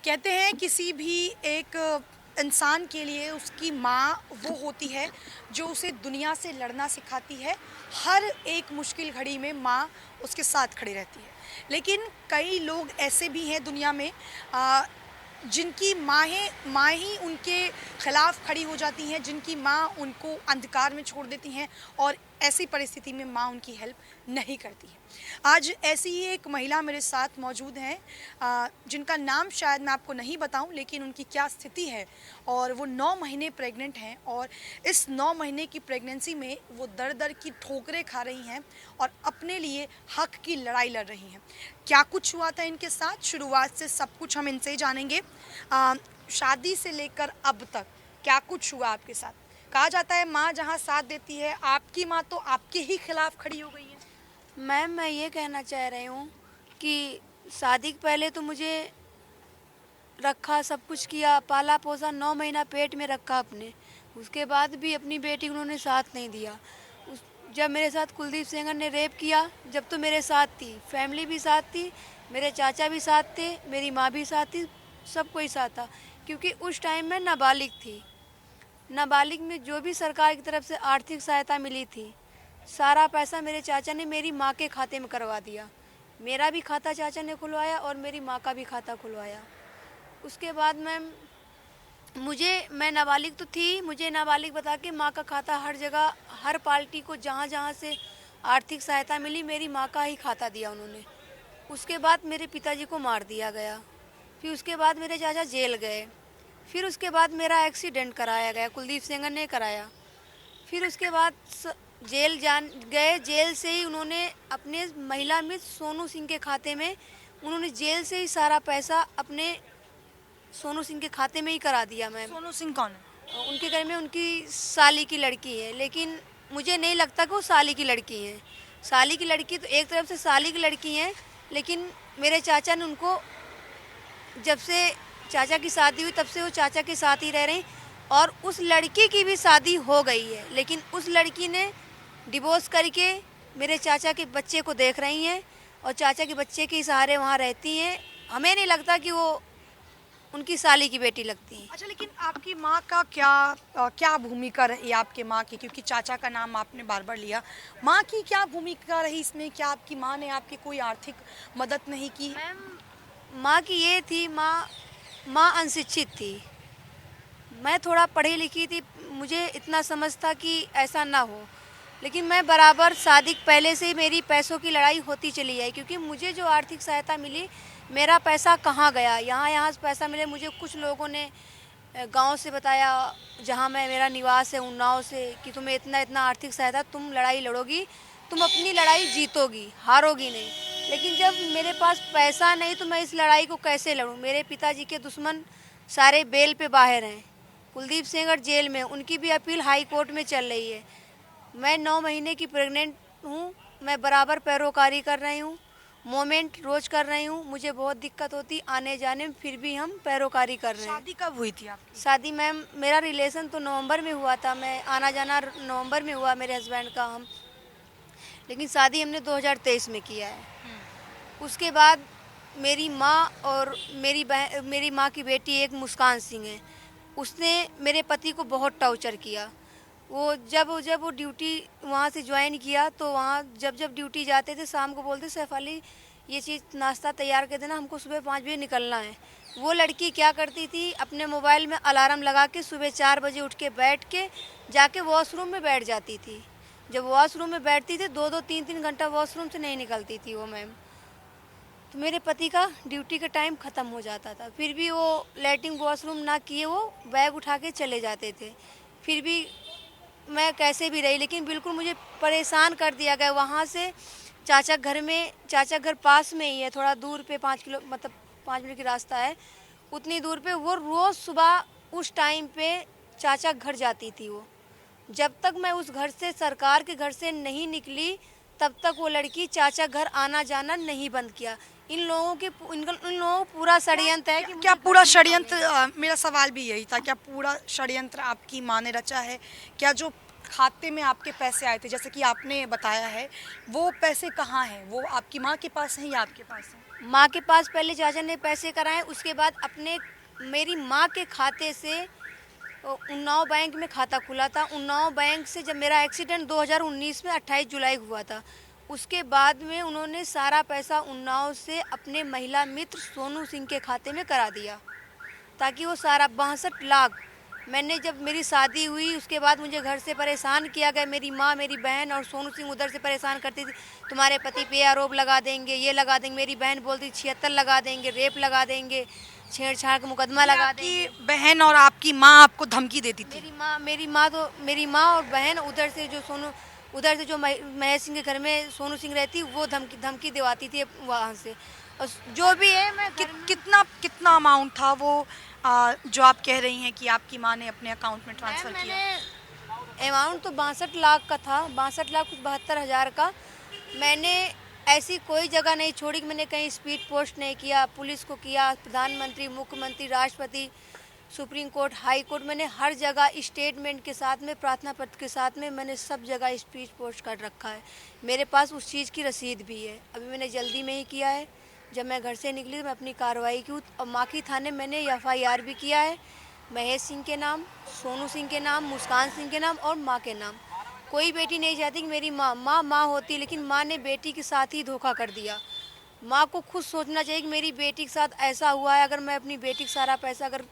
कहते हैं किसी भी एक इंसान के लिए उसकी माँ वो होती है जो उसे दुनिया से लड़ना सिखाती है। हर एक मुश्किल घड़ी में माँ उसके साथ खड़ी रहती है। लेकिन कई लोग ऐसे भी हैं दुनिया में आ, जिनकी माँ ही उनके खिलाफ खड़ी हो जाती हैं, जिनकी माँ उनको अंधकार में छोड़ देती हैं और ऐसी परिस्थिति में माँ उनकी हेल्प नहीं करती है। आज ऐसी ही एक महिला मेरे साथ मौजूद हैं, जिनका नाम शायद मैं आपको नहीं बताऊं, लेकिन उनकी क्या स्थिति है। और वो 9 महीने प्रेग्नेंट हैं और इस 9 महीने की प्रेगनेंसी में वो दर दर की ठोकरें खा रही हैं और अपने लिए हक की लड़ाई लड़ रही हैं। क्या कुछ हुआ था इनके साथ, शुरुआत से सब कुछ हम इनसे ही जानेंगे। शादी से लेकर अब तक क्या कुछ हुआ आपके साथ। कहा जाता है माँ जहाँ साथ देती है, आपकी माँ तो आपके ही खिलाफ खड़ी हो गई है। मैम, मैं ये कहना चाह रही हूँ कि शादी के पहले तो मुझे रखा, सब कुछ किया, पाला पोसा, 9 महीना पेट में रखा अपने। उसके बाद भी अपनी बेटी को उन्होंने साथ नहीं दिया। जब मेरे साथ कुलदीप सेंगर ने रेप किया, जब तो मेरे साथ थी, फैमिली भी साथ थी, मेरे चाचा भी साथ थे, मेरी माँ भी साथ थी, सब कोई साथ था। क्योंकि उस टाइम में नाबालिग थी। नाबालिग में जो भी सरकार की तरफ से आर्थिक सहायता मिली थी, सारा पैसा मेरे चाचा ने मेरी माँ के खाते में करवा दिया। मेरा भी खाता चाचा ने खुलवाया और मेरी माँ का भी खाता खुलवाया। उसके बाद मैं नाबालिग तो थी, मुझे नाबालिग बता के माँ का खाता हर जगह, हर पार्टी को जहाँ जहाँ से आर्थिक सहायता मिली, मेरी माँ का ही खाता दिया उन्होंने। उसके बाद मेरे पिताजी को मार दिया गया। फिर उसके बाद मेरे चाचा जेल गए। फिर उसके बाद मेरा एक्सीडेंट कराया गया, कुलदीप सेंगर ने कराया। फिर उसके बाद जेल गए। जेल से ही उन्होंने अपने महिला मित्र सोनू सिंह के खाते में, उन्होंने जेल से ही सारा पैसा अपने सोनू सिंह के खाते में ही करा दिया। मैम, सोनू सिंह कौन है? उनके घर में उनकी साली की लड़की है, लेकिन मुझे नहीं लगता कि वो साली की लड़की है। साली की लड़की तो एक तरफ से साली की लड़की है, लेकिन मेरे चाचा ने उनको, जब से चाचा की शादी हुई तब से वो चाचा के साथ ही रह रही। और उस लड़की की भी शादी हो गई है, लेकिन उस लड़की ने डिवोर्स करके मेरे चाचा के बच्चे को देख रही हैं और चाचा के बच्चे के सहारे वहाँ रहती हैं। हमें नहीं लगता कि वो उनकी साली की बेटी लगती हैं। अच्छा, लेकिन आपकी माँ का क्या भूमिका रही आपके माँ की, क्योंकि चाचा का नाम आपने बार बार लिया। माँ की क्या भूमिका रही इसमें? क्या आपकी माँ ने आपकी कोई आर्थिक मदद नहीं की? मैम, माँ की ये थी, माँ अनशिक्षित थी। मैं थोड़ा पढ़ी लिखी थी, मुझे इतना समझ था कि ऐसा ना हो, लेकिन मैं बराबर शादी पहले से ही मेरी पैसों की लड़ाई होती चली है। क्योंकि मुझे जो आर्थिक सहायता मिली, मेरा पैसा कहाँ गया, यहाँ से पैसा मिले। मुझे कुछ लोगों ने गांव से बताया, जहाँ मेरा निवास है उन्नाव से, कि तुम्हें इतना इतना आर्थिक सहायता, तुम लड़ाई लड़ोगी, तुम अपनी लड़ाई जीतोगी, हारोगी नहीं। लेकिन जब मेरे पास पैसा नहीं तो मैं इस लड़ाई को कैसे लड़ूँ। मेरे पिताजी के दुश्मन सारे बेल पे बाहर हैं, कुलदीप सेंगर जेल में, उनकी भी अपील हाई कोर्ट में चल रही है। मैं 9 महीने की प्रेग्नेंट हूँ, मैं बराबर पैरोकारी कर रही हूँ, मोमेंट रोज कर रही हूँ। मुझे बहुत दिक्कत होती आने जाने में, फिर भी हम पैरोकारी कर रहे हैं। शादी कब हुई थी आपकी? शादी मैम, मेरा रिलेशन तो नवंबर में हुआ था, मैं आना जाना नवंबर में हुआ मेरे हस्बैंड का, हम, लेकिन शादी हमने 2023 में किया है। उसके बाद मेरी माँ और मेरी माँ की बेटी एक मुस्कान सिंह है, उसने मेरे पति को बहुत टॉर्चर किया। वो जब वो ड्यूटी वहाँ से ज्वाइन किया, तो वहाँ जब ड्यूटी जाते थे, शाम को बोलते सैफ अली ये चीज़ नाश्ता तैयार कर देना, हमको सुबह 5 बजे निकलना है। वो लड़की क्या करती थी, अपने मोबाइल में अलार्म लगा के सुबह 4 बजे उठ के बैठ के जाके वॉशरूम में बैठ जाती थी। जब वॉशरूम में बैठती थी, 2-2 3-3 घंटा वॉशरूम से नहीं निकलती थी वो मैम। तो मेरे पति का ड्यूटी का टाइम ख़त्म हो जाता था, फिर भी वो लैट्रिन वॉशरूम ना किए वो बैग उठा के चले जाते थे। फिर भी मैं कैसे भी रही, लेकिन बिल्कुल मुझे परेशान कर दिया गया। वहाँ से चाचा घर पास में ही है, थोड़ा दूर पे 5 किलो, मतलब 5 मिनट की रास्ता है, उतनी दूर पे वो रोज़ सुबह उस टाइम पे चाचा घर जाती थी। वो जब तक मैं उस घर से, सरकार के घर से नहीं निकली, तब तक वो लड़की चाचा घर आना जाना नहीं बंद किया। इन लोगों को पूरा षड्यंत्र है कि क्या पूरा षड्यंत्र? मेरा सवाल भी यही था, क्या पूरा षड्यंत्र आपकी माँ ने रचा है? क्या जो खाते में आपके पैसे आए थे, जैसे कि आपने बताया है, वो पैसे कहाँ हैं? वो आपकी माँ के पास हैं या आपके पास हैं? माँ के पास पहले चाचा ने पैसे कराए, उसके बाद अपने मेरी माँ के खाते से उन्नाव बैंक में खाता खुला था। उन्नाव बैंक से जब मेरा एक्सीडेंट 2019 में 28 जुलाई को हुआ था, उसके बाद में उन्होंने सारा पैसा उन्नाव से अपने महिला मित्र सोनू सिंह के खाते में करा दिया, ताकि वो सारा 62 लाख। मैंने जब मेरी शादी हुई उसके बाद मुझे घर से परेशान किया गया, मेरी माँ, मेरी बहन और सोनू सिंह उधर से परेशान करती थी, तुम्हारे पति पे आरोप लगा देंगे, ये लगा देंगे। मेरी बहन बोलती 76 लगा देंगे, रेप लगा देंगे, छेड़छाड़ का मुकदमा लगा देंगे। आपकी बहन और आपकी माँ आपको धमकी देती थी? मेरी माँ और बहन उधर से जो महेश सिंह के घर में सोनू सिंह रहती, वो धमकी दिवाती थी वहाँ से। और जो भी है, मैं कितना अमाउंट था वो जो आप कह रही हैं कि आपकी माँ ने अपने अकाउंट में ट्रांसफर किया? अमाउंट तो 62 लाख का था, 62 लाख कुछ 72,000 का। मैंने ऐसी कोई जगह नहीं छोड़ी कि मैंने कहीं स्पीड पोस्ट नहीं किया, पुलिस को किया, प्रधानमंत्री, मुख्यमंत्री, राष्ट्रपति, सुप्रीम कोर्ट, हाई कोर्ट, मैंने हर जगह स्टेटमेंट के साथ में, प्रार्थना पत्र के साथ में, मैंने सब जगह स्पीड पोस्ट कर रखा है। मेरे पास उस चीज़ की रसीद भी है। अभी मैंने जल्दी में ही किया है, जब मैं घर से निकली तो मैं अपनी कार्रवाई की। और माखी थाने मैंने FIR भी किया है, महेश सिंह के नाम, सोनू सिंह के नाम, मुस्कान सिंह के नाम और माँ के नाम। कोई बेटी नहीं चाहती कि मेरी माँ होती, लेकिन माँ ने बेटी के साथ ही धोखा कर दिया। माँ को खुद सोचना चाहिए कि मेरी बेटी के साथ ऐसा हुआ है। अगर मैं अपनी बेटी का सारा पैसा अगर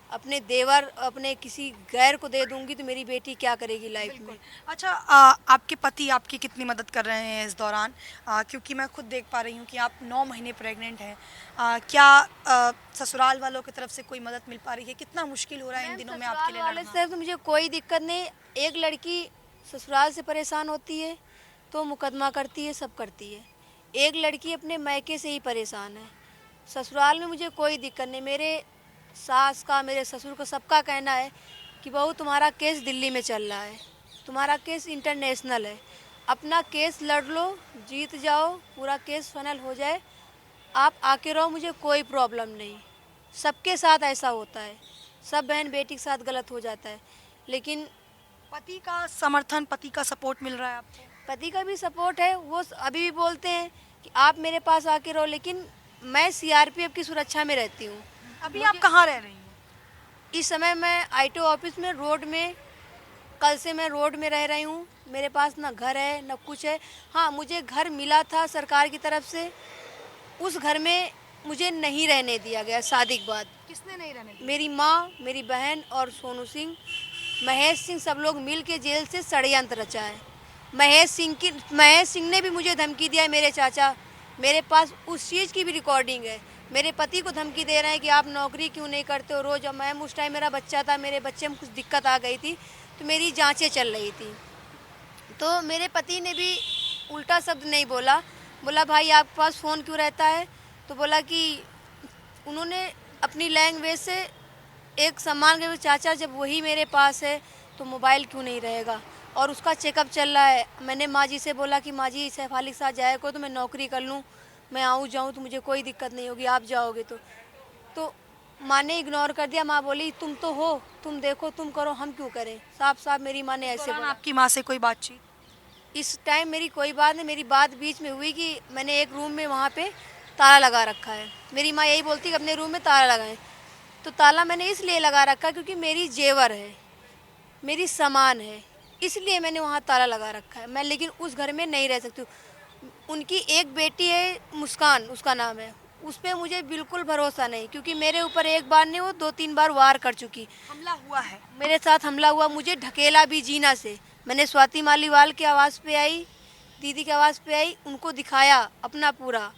अपने देवर, अपने किसी गैर को दे दूंगी तो मेरी बेटी क्या करेगी लाइफ में। अच्छा, आपके पति आपकी कितनी मदद कर रहे हैं इस दौरान? क्योंकि मैं खुद देख पा रही हूँ कि आप 9 महीने प्रेग्नेंट हैं। क्या ससुराल वालों की तरफ से कोई मदद मिल पा रही है? कितना मुश्किल हो रहा है इन दिनों में आपके लिए वाले लड़ना? से तो मुझे कोई दिक्कत नहीं। एक लड़की ससुराल से परेशान होती है तो मुकदमा करती है, सब करती है। एक लड़की अपने मायके से ही परेशान है। ससुराल में मुझे कोई दिक्कत नहीं। मेरे सास का, मेरे ससुर का, सबका कहना है कि बहू तुम्हारा केस दिल्ली में चल रहा है, तुम्हारा केस इंटरनेशनल है, अपना केस लड़ लो, जीत जाओ, पूरा केस फाइनल हो जाए, आप आके रहो, मुझे कोई प्रॉब्लम नहीं। सबके साथ ऐसा होता है, सब बहन बेटी के साथ गलत हो जाता है, लेकिन पति का समर्थन, पति का सपोर्ट मिल रहा है आपको? पति का भी सपोर्ट है। वो अभी भी बोलते हैं कि आप मेरे पास आके रहो, लेकिन मैं CRPF की सुरक्षा में रहती हूँ। अभी आप कहाँ रह रही हैं? इस समय मैं ITO ऑफिस में, रोड में, कल से मैं रोड में रह रही हूँ। मेरे पास ना घर है ना कुछ है। हाँ, मुझे घर मिला था सरकार की तरफ से, उस घर में मुझे नहीं रहने दिया गया शादी के बाद। किसने नहीं रहने दिया? मेरी माँ, मेरी बहन और सोनू सिंह, महेश सिंह, सब लोग मिल के जेल से षड्यंत्र रचा है। महेश सिंह ने भी मुझे धमकी दिया है, मेरे चाचा। मेरे पास उस चीज़ की भी रिकॉर्डिंग है। मेरे पति को धमकी दे रहे हैं कि आप नौकरी क्यों नहीं करते हो रोज़। और मैम, उस टाइम मेरा बच्चा था, मेरे बच्चे में कुछ दिक्कत आ गई थी तो मेरी जांचें चल रही थी। तो मेरे पति ने भी उल्टा शब्द नहीं बोला, बोला भाई आपके पास फ़ोन क्यों रहता है? तो बोला कि उन्होंने अपनी लैंग्वेज से एक सम्मान के, चाचा जब वही मेरे पास है तो मोबाइल क्यों नहीं रहेगा, और उसका चेकअप चल रहा है। मैंने माँ जी से बोला कि माँ जी सैफाली के साथ जाया को तो मैं नौकरी कर लूँ, मैं आऊँ जाऊँ तो मुझे कोई दिक्कत नहीं होगी, आप जाओगे तो माँ ने इग्नोर कर दिया। माँ बोली तुम तो हो, तुम देखो, तुम करो, हम क्यों करें। साफ साफ मेरी माँ ने ऐसे बोला। आपकी माँ से कोई बातचीत? इस टाइम मेरी कोई बात नहीं। मेरी बात बीच में हुई कि मैंने एक रूम में वहाँ पे ताला लगा रखा है। मेरी माँ यही बोलती कि अपने रूम में ताला लगाएं। तो ताला मैंने इसलिए लगा रखा क्योंकि मेरी जेवर है, मेरी सामान है, इसलिए मैंने वहाँ ताला लगा रखा है। मैं लेकिन उस घर में नहीं रह सकती हूँ। उनकी एक बेटी है मुस्कान, उसका नाम है, उस पर मुझे बिल्कुल भरोसा नहीं, क्योंकि मेरे ऊपर एक बार नहीं, वो 2-3 बार वार कर चुकी। हमला हुआ है मेरे साथ, हमला हुआ, मुझे ढकेला भी जीना से। मैंने स्वाति मालीवाल की आवाज़ पे आई, दीदी की आवाज़ पे आई, उनको दिखाया अपना पूरा।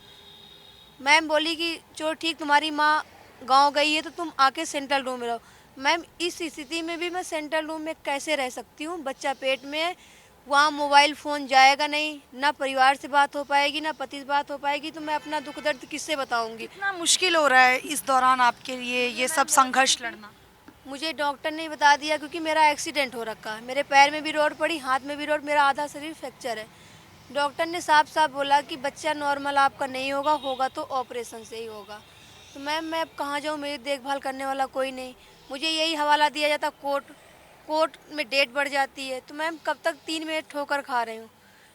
मैम बोली कि चलो ठीक, तुम्हारी माँ गांव गई है तो तुम आके सेंट्रल रूम में रहो। मैम, इस स्थिति में भी मैं सेंट्रल रूम में कैसे रह सकती हूँ? बच्चा पेट में है, वहाँ मोबाइल फ़ोन जाएगा नहीं, ना परिवार से बात हो पाएगी, ना पति से बात हो पाएगी, तो मैं अपना दुख दर्द किससे बताऊँगी? कितना मुश्किल हो रहा है इस दौरान आपके लिए ये सब संघर्ष लड़ना? मुझे डॉक्टर ने बता दिया, क्योंकि मेरा एक्सीडेंट हो रखा है, मेरे पैर में भी रोड पड़ी, हाथ में भी रोड, मेरा आधा शरीर फ्रैक्चर है। डॉक्टर ने साफ साफ बोला कि बच्चा नॉर्मल आपका नहीं होगा, होगा तो ऑपरेशन से ही होगा। तो मैम, मैं अब कहाँ जाऊँ? मेरी देखभाल करने वाला कोई नहीं। मुझे यही हवाला दिया जाता कोर्ट में डेट बढ़ जाती है। तो मैम, कब तक 3 मिनट ठोकर खा रही हूँ?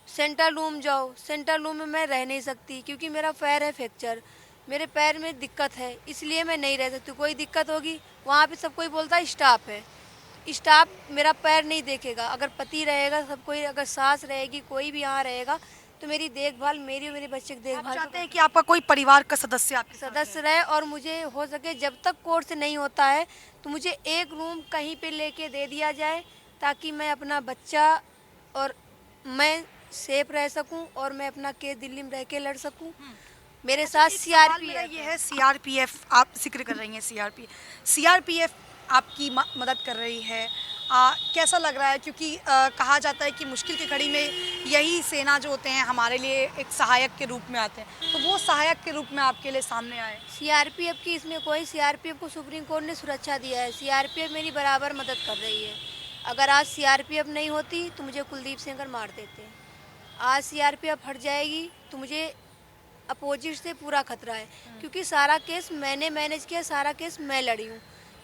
सेंट्रल रूम जाओ, सेंट्रल रूम में मैं रह नहीं सकती क्योंकि मेरा पैर है फ्रैक्चर, मेरे पैर में दिक्कत है, इसलिए मैं नहीं रह सकती। कोई दिक्कत होगी वहाँ पे सब कोई बोलता है स्टाफ है, स्टाफ मेरा पैर नहीं देखेगा। अगर पति रहेगा, सब कोई, अगर सास रहेगी, कोई भी यहाँ रहेगा तो मेरी देखभाल, मेरी और मेरे बच्चे की आप देखभाल चाहते हैं कि आपका कोई परिवार का सदस्य आपके साथ सदस्य रहे। और मुझे हो सके जब तक कोर्ट से नहीं होता है तो मुझे एक रूम कहीं पे लेके दे दिया जाए ताकि मैं अपना बच्चा और मैं सेफ रह सकूं और मैं अपना केस दिल्ली में रह के लड़ सकूं। मेरे साथ एक सवाल मेरा सीआरपीएफ ये है, सीआरपीएफ आप जिक्र कर रही हैं, सीआरपीएफ आपकी मदद कर रही है, कैसा लग रहा है? क्योंकि कहा जाता है कि मुश्किल की घड़ी में यही सेना जो होते हैं हमारे लिए एक सहायक के रूप में आते हैं, तो वो सहायक के रूप में आपके लिए सामने आए। सीआरपीएफ की इसमें कोई, सीआरपीएफ को सुप्रीम कोर्ट ने सुरक्षा दिया है, सीआरपीएफ मेरी बराबर मदद कर रही है। अगर आज सीआरपीएफ नहीं होती तो मुझे कुलदीप सेंगर मार देते। आज सीआरपीएफ हट जाएगी तो मुझे अपोजिट से पूरा खतरा है क्योंकि सारा केस मैंने मैनेज किया, सारा केस मैं लड़ी हूँ।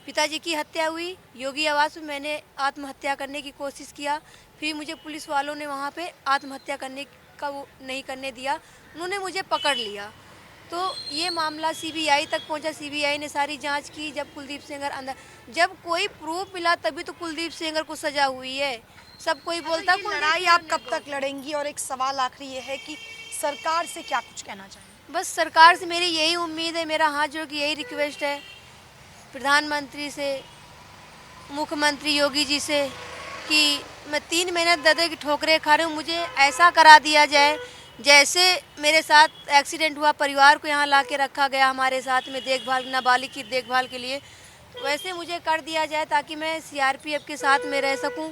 पिताजी की हत्या हुई, योगी आवास में मैंने आत्महत्या करने की कोशिश किया, फिर मुझे पुलिस वालों ने वहाँ पे आत्महत्या करने का वो नहीं करने दिया, उन्होंने मुझे पकड़ लिया। तो ये मामला सीबीआई तक पहुंचा, सीबीआई ने सारी जांच की। जब कुलदीप सेंगर अंदर, जब कोई प्रूफ मिला तभी तो कुलदीप सेंगर को सजा हुई है। सब कोई बोलता ये लड़ाई आप कब तक लड़ेंगी? और एक सवाल आखिरी ये है कि सरकार से क्या कुछ कहना चाहेंगे? बस सरकार से मेरी यही उम्मीद है, मेरा हाथ जोड़ के यही रिक्वेस्ट है प्रधानमंत्री से, मुख्यमंत्री योगी जी से कि मैं 3 महीने दर्द की ठोकरें खा रही हूँ, मुझे ऐसा करा दिया जाए जैसे मेरे साथ एक्सीडेंट हुआ, परिवार को यहाँ ला के रखा गया हमारे साथ में देखभाल, नाबालिग की देखभाल के लिए, तो वैसे मुझे कर दिया जाए ताकि मैं सीआरपीएफ के साथ में रह सकूं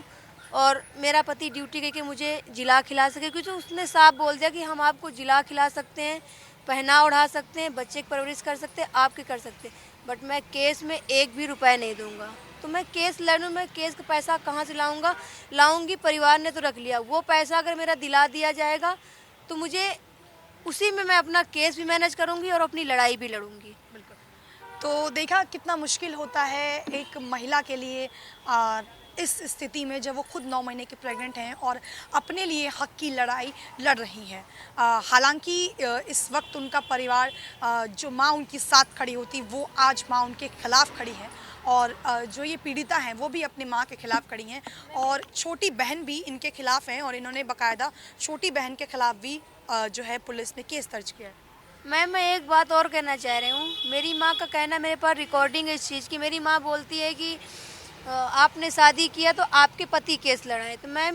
और मेरा पति ड्यूटी करके मुझे जिला खिला सके। क्योंकि उसने साफ बोल दिया कि हम आपको जिला खिला सकते हैं, पहना उड़ा सकते हैं, बच्चे की परवरिश कर सकते हैं, आपके कर सकते हैं, बट मैं केस में एक भी रुपए नहीं दूंगा। तो मैं केस लड़ूँ, मैं केस का पैसा कहाँ से लाऊंगी? परिवार ने तो रख लिया, वो पैसा अगर मेरा दिला दिया जाएगा तो मुझे उसी में मैं अपना केस भी मैनेज करूंगी और अपनी लड़ाई भी लड़ूंगी। बिल्कुल। तो देखा कितना मुश्किल होता है एक महिला के लिए इस स्थिति में जब वो खुद 9 महीने के प्रेग्नेंट हैं और अपने लिए हक की लड़ाई लड़ रही हैं। हालांकि इस वक्त उनका परिवार, जो माँ उनकी साथ खड़ी होती, वो आज माँ उनके खिलाफ खड़ी है और जो ये पीड़िता हैं वो भी अपनी माँ के खिलाफ खड़ी हैं और छोटी बहन भी इनके खिलाफ हैं और इन्होंने बाकायदा छोटी बहन के खिलाफ भी जो है पुलिस ने केस दर्ज किया है। मैं एक बात और कहना चाह रही हूँ। मेरी माँ का कहना, मेरे पास रिकॉर्डिंग है इस चीज़ की, मेरी माँ बोलती है कि आपने शादी किया तो आपके पति केस लड़ाए। तो मैं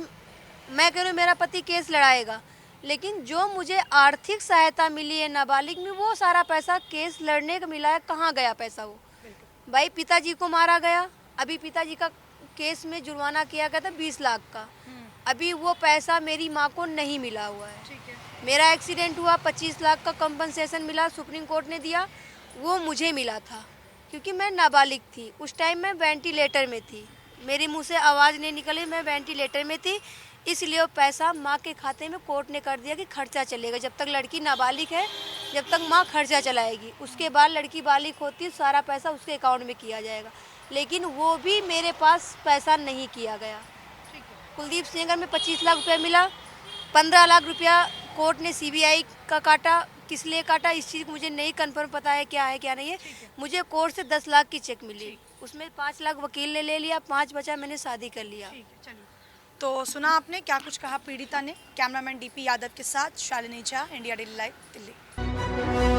कह रही हूँ मेरा पति केस लड़ाएगा, लेकिन जो मुझे आर्थिक सहायता मिली है नाबालिग में, वो सारा पैसा केस लड़ने का मिला है। कहाँ गया पैसा? वो भाई पिताजी को मारा गया, अभी पिताजी का केस में जुर्माना किया गया था 20 लाख का, अभी वो पैसा मेरी माँ को नहीं मिला हुआ है। मेरा एक्सीडेंट हुआ, 25 लाख का कंपनसेशन मिला, सुप्रीम कोर्ट ने दिया, वो मुझे मिला था क्योंकि मैं नाबालिग थी। उस टाइम मैं वेंटिलेटर में थी, मेरे मुंह से आवाज़ नहीं निकली, मैं वेंटिलेटर में थी, इसलिए वो पैसा माँ के खाते में कोर्ट ने कर दिया कि खर्चा चलेगा। जब तक लड़की नाबालिग है, जब तक माँ खर्चा चलाएगी, उसके बाद लड़की बालिग होती है, सारा पैसा उसके अकाउंट में किया जाएगा। लेकिन वो भी मेरे पास पैसा नहीं किया गया। कुलदीप सेंगर में 25 लाख रुपया मिला, 15 लाख रुपया कोर्ट ने सीबीआई का काटा। किस लिए काटा इस चीज़ को मुझे नहीं कंफर्म पता है, क्या है क्या नहीं है। मुझे कोर्ट से 10 लाख की चेक मिली, उसमें 5 लाख वकील ने ले लिया, 5 बचा मैंने शादी कर लिया। तो सुना आपने क्या कुछ कहा पीड़िता ने। कैमरामैन डीपी यादव के साथ Shalini Jha, India daily live, Delhi.